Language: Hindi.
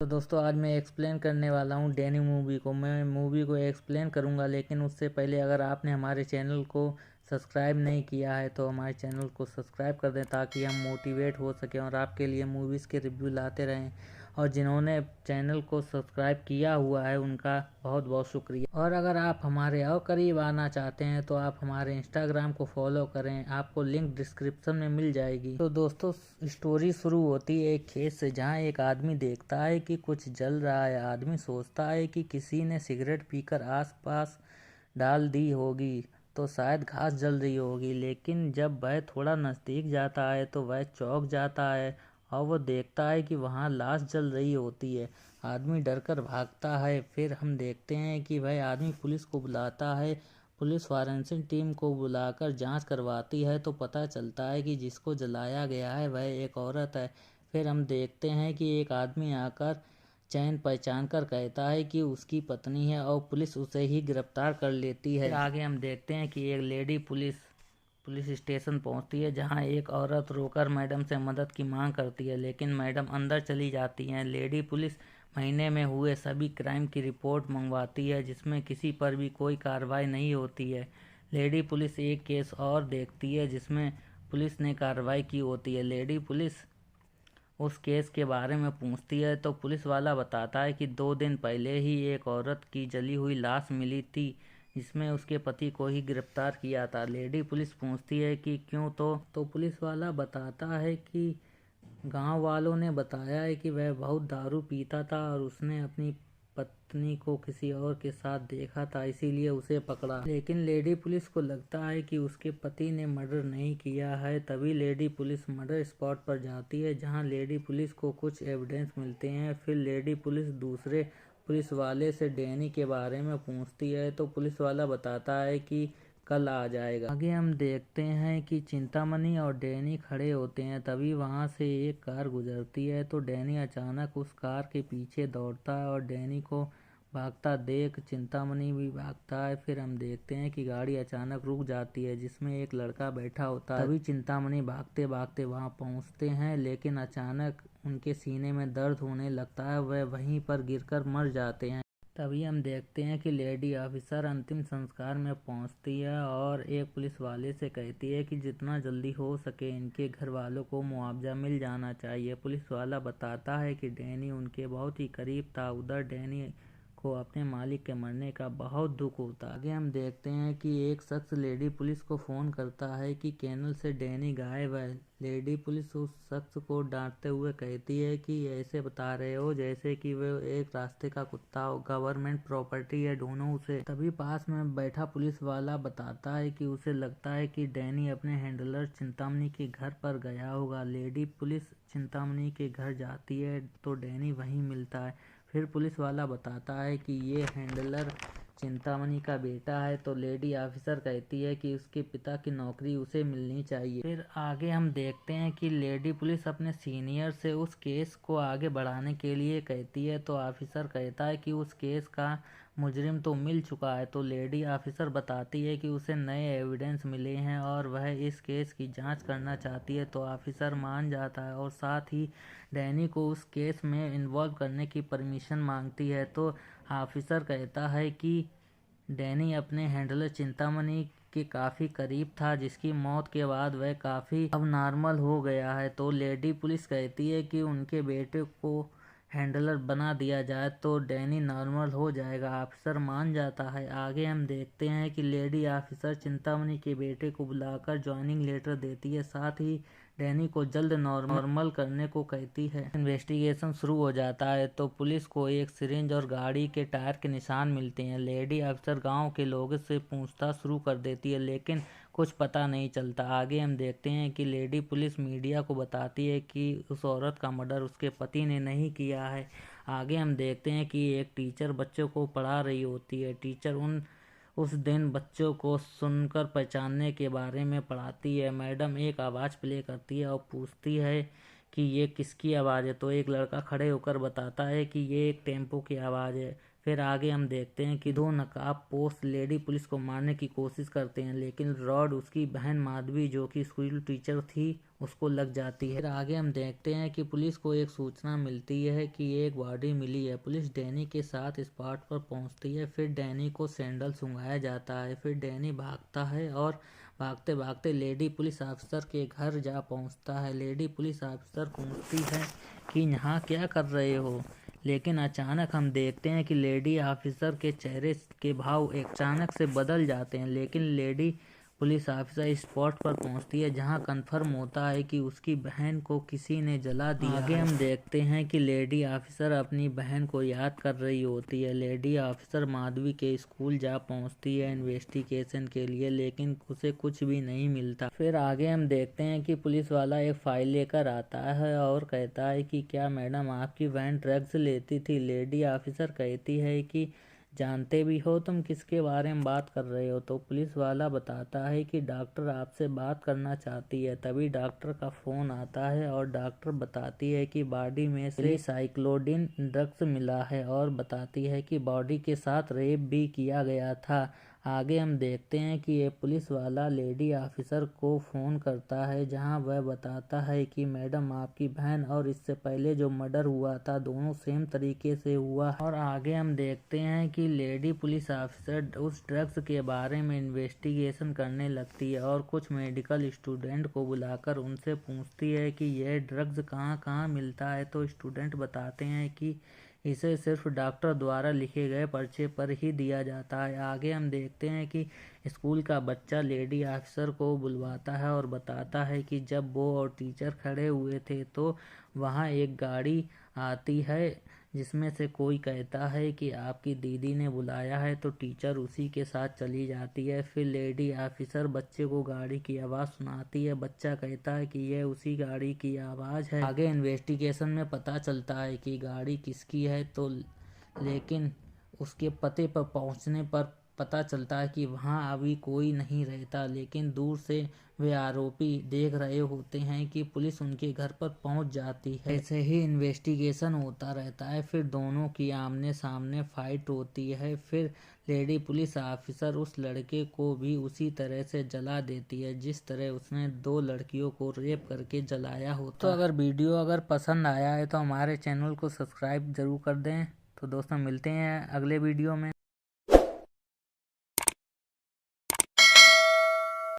दोस्तों आज मैं एक्सप्लेन करने वाला हूँ डैनी मूवी को। मैं मूवी को एक्सप्लेन करूँगा, लेकिन उससे पहले अगर आपने हमारे चैनल को सब्सक्राइब नहीं किया है तो हमारे चैनल को सब्सक्राइब कर दें ताकि हम मोटिवेट हो सकें और आपके लिए मूवीज़ के रिव्यू लाते रहें। और जिन्होंने चैनल को सब्सक्राइब किया हुआ है उनका बहुत बहुत शुक्रिया। और अगर आप हमारे और करीब आना चाहते हैं तो आप हमारे इंस्टाग्राम को फॉलो करें, आपको लिंक डिस्क्रिप्शन में मिल जाएगी। तो दोस्तों स्टोरी शुरू होती है एक खेत से, जहां एक आदमी देखता है कि कुछ जल रहा है। आदमी सोचता है कि किसी ने सिगरेट पीकर आसपास डाल दी होगी तो शायद घास जल रही होगी, लेकिन जब वह थोड़ा नज़दीक जाता है तो वह चौंक जाता है और वो देखता है कि वहाँ लाश जल रही होती है। आदमी डरकर भागता है। फिर हम देखते हैं कि वह आदमी पुलिस को बुलाता है। पुलिस फॉरेंसिक टीम को बुलाकर जांच करवाती है तो पता चलता है कि जिसको जलाया गया है वह एक औरत है। फिर हम देखते हैं कि एक आदमी आकर चैन पहचान कर कहता है कि उसकी पत्नी है और पुलिस उसे ही गिरफ्तार कर लेती है। आगे हम देखते हैं कि एक लेडी पुलिस स्टेशन पहुंचती है, जहां एक औरत रोकर मैडम से मदद की मांग करती है, लेकिन मैडम अंदर चली जाती हैं। लेडी पुलिस महीने में हुए सभी क्राइम की रिपोर्ट मंगवाती है, जिसमें किसी पर भी कोई कार्रवाई नहीं होती है। लेडी पुलिस एक केस और देखती है जिसमें पुलिस ने कार्रवाई की होती है। लेडी पुलिस उस केस के बारे में पूछती है तो पुलिस वाला बताता है कि 2 दिन पहले ही एक औरत की जली हुई लाश मिली थी, जिसमें उसके पति को ही गिरफ्तार किया था। लेडी पुलिस पूछती है कि क्यों, तो पुलिस वाला बताता है कि गांव वालों ने बताया है कि वह बहुत दारू पीता था और उसने अपनी पत्नी को किसी और के साथ देखा था, इसीलिए उसे पकड़ा। लेकिन लेडी पुलिस को लगता है कि उसके पति ने मर्डर नहीं किया है। तभी लेडी पुलिस मर्डर स्पॉट पर जाती है, जहां लेडी पुलिस को कुछ एविडेंस मिलते हैं। फिर लेडी पुलिस दूसरे पुलिस वाले से डैनी के बारे में पूछती है तो पुलिस वाला बताता है कि कल आ जाएगा। आगे हम देखते हैं कि चिंतामणि और डैनी खड़े होते हैं। तभी वहां से एक कार गुजरती है तो डैनी अचानक उस कार के पीछे दौड़ता है और डैनी को भागता देख चिंतामणि भी भागता है। फिर हम देखते हैं कि गाड़ी अचानक रुक जाती है, जिसमें एक लड़का बैठा होता है। तभी चिंतामणि भागते भागते वहां पहुंचते हैं, लेकिन अचानक उनके सीने में दर्द होने लगता है, वह वहीं पर गिरकर मर जाते हैं। तभी हम देखते हैं कि लेडी ऑफिसर अंतिम संस्कार में पहुंचती है और एक पुलिस वाले से कहती है कि जितना जल्दी हो सके इनके घर वालों को मुआवजा मिल जाना चाहिए। पुलिस वाला बताता है कि डैनी उनके बहुत ही करीब था। उधर डैनी को अपने मालिक के मरने का बहुत दुख होता है। आगे हम देखते हैं कि एक शख्स लेडी पुलिस को फ़ोन करता है कि कैनल से डैनी गायब है। लेडी पुलिस उस शख्स को डांटते हुए कहती है कि ऐसे बता रहे हो जैसे कि वह एक रास्ते का कुत्ता हो, गवर्नमेंट प्रॉपर्टी है, ढूंढो उसे। तभी पास में बैठा पुलिस वाला बताता है कि उसे लगता है कि डैनी अपने हैंडलर चिंतामणि के घर पर गया होगा। लेडी पुलिस चिंतामणि के घर जाती है तो डैनी वहीं मिलता है। फिर पुलिस वाला बताता है कि ये हैंडलर चिंतामणि का बेटा है तो लेडी ऑफिसर कहती है कि उसके पिता की नौकरी उसे मिलनी चाहिए। फिर आगे हम देखते हैं कि लेडी पुलिस अपने सीनियर से उस केस को आगे बढ़ाने के लिए कहती है तो ऑफिसर कहता है कि उस केस का मुजरिम तो मिल चुका है। तो लेडी ऑफिसर बताती है कि उसे नए एविडेंस मिले हैं और वह इस केस की जांच करना चाहती है, तो ऑफिसर मान जाता है और साथ ही डैनी को उस केस में इन्वॉल्व करने की परमिशन मांगती है। तो ऑफिसर कहता है कि डैनी अपने हैंडलर चिंतामणि के काफ़ी करीब था, जिसकी मौत के बाद वह काफ़ी अब नॉर्मल हो गया है। तो लेडी पुलिस कहती है कि उनके बेटे को हैंडलर बना दिया जाए तो डैनी नॉर्मल हो जाएगा। ऑफिसर मान जाता है। आगे हम देखते हैं कि लेडी ऑफिसर चिंतामणि के बेटे को बुलाकर ज्वाइनिंग लेटर देती है, साथ ही डैनी को जल्द नॉर्मल करने को कहती है। इन्वेस्टिगेशन शुरू हो जाता है तो पुलिस को एक सिरिंज और गाड़ी के टायर के निशान मिलते हैं। लेडी अफसर गांव के लोगों से पूछताछ शुरू कर देती है, लेकिन कुछ पता नहीं चलता। आगे हम देखते हैं कि लेडी पुलिस मीडिया को बताती है कि उस औरत का मर्डर उसके पति ने नहीं किया है। आगे हम देखते हैं कि एक टीचर बच्चों को पढ़ा रही होती है। टीचर उस दिन बच्चों को सुनकर पहचानने के बारे में पढ़ाती है। मैडम एक आवाज़ प्ले करती है और पूछती है कि ये किसकी आवाज़ है। तो एक लड़का खड़े होकर बताता है कि ये एक टेम्पो की आवाज़ है। फिर आगे हम देखते हैं कि 2 नकाबपोश लेडी पुलिस को मारने की कोशिश करते हैं, लेकिन रॉड उसकी बहन माधवी जो कि स्कूल टीचर थी उसको लग जाती है। फिर आगे हम देखते हैं कि पुलिस को एक सूचना मिलती है कि एक बॉडी मिली है। पुलिस डैनी के साथ स्पॉट पर पहुंचती है। फिर डैनी को सैंडल सुंघाया जाता है। फिर डैनी भागता है और भागते भागते लेडी पुलिस ऑफिसर के घर जा पहुंचता है। लेडी पुलिस ऑफिसर पूछती है कि यहाँ क्या कर रहे हो, लेकिन अचानक हम देखते हैं कि लेडी ऑफिसर के चेहरे के भाव अचानक से बदल जाते हैं। लेकिन लेडी पुलिस ऑफिसर स्पॉट पर पहुंचती है जहां कंफर्म होता है कि उसकी बहन को किसी ने जला दिया। आगे हम देखते हैं कि लेडी ऑफिसर अपनी बहन को याद कर रही होती है। लेडी ऑफिसर माधवी के स्कूल जा पहुंचती है इन्वेस्टिगेशन के लिए, लेकिन उसे कुछ भी नहीं मिलता। फिर आगे हम देखते हैं कि पुलिस वाला एक फाइल लेकर आता है और कहता है कि क्या मैडम आपकी बहन ड्रग्स लेती थी। लेडी ऑफिसर कहती है कि जानते भी हो तुम किसके बारे में बात कर रहे हो। तो पुलिस वाला बताता है कि डॉक्टर आपसे बात करना चाहती है। तभी डॉक्टर का फ़ोन आता है और डॉक्टर बताती है कि बॉडी में से साइक्लोडिन ड्रग्स मिला है और बताती है कि बॉडी के साथ रेप भी किया गया था। आगे हम देखते हैं कि ये पुलिस वाला लेडी ऑफिसर को फ़ोन करता है जहां वह बताता है कि मैडम आपकी बहन और इससे पहले जो मर्डर हुआ था दोनों सेम तरीके से हुआ। और आगे हम देखते हैं कि लेडी पुलिस ऑफिसर उस ड्रग्स के बारे में इन्वेस्टिगेशन करने लगती है और कुछ मेडिकल स्टूडेंट को बुलाकर उनसे पूछती है कि यह ड्रग्स कहाँ कहाँ मिलता है। तो स्टूडेंट बताते हैं कि इसे सिर्फ डॉक्टर द्वारा लिखे गए पर्चे पर ही दिया जाता है। आगे हम देखते हैं कि स्कूल का बच्चा लेडी ऑफिसर को बुलवाता है और बताता है कि जब वो और टीचर खड़े हुए थे तो वहाँ एक गाड़ी आती है जिसमें से कोई कहता है कि आपकी दीदी ने बुलाया है, तो टीचर उसी के साथ चली जाती है। फिर लेडी ऑफिसर बच्चे को गाड़ी की आवाज़ सुनाती है। बच्चा कहता है कि यह उसी गाड़ी की आवाज़ है। आगे इन्वेस्टिगेशन में पता चलता है कि गाड़ी किसकी है, तो लेकिन उसके पते पर पहुंचने पर पता चलता है कि वहां अभी कोई नहीं रहता, लेकिन दूर से वे आरोपी देख रहे होते हैं कि पुलिस उनके घर पर पहुंच जाती है। ऐसे ही इन्वेस्टिगेशन होता रहता है। फिर दोनों की आमने सामने फाइट होती है। फिर लेडी पुलिस ऑफिसर उस लड़के को भी उसी तरह से जला देती है जिस तरह उसने 2 लड़कियों को रेप करके जलाया होता। तो अगर वीडियो पसंद आया है तो हमारे चैनल को सब्सक्राइब जरूर कर दें। तो दोस्तों मिलते हैं अगले वीडियो में।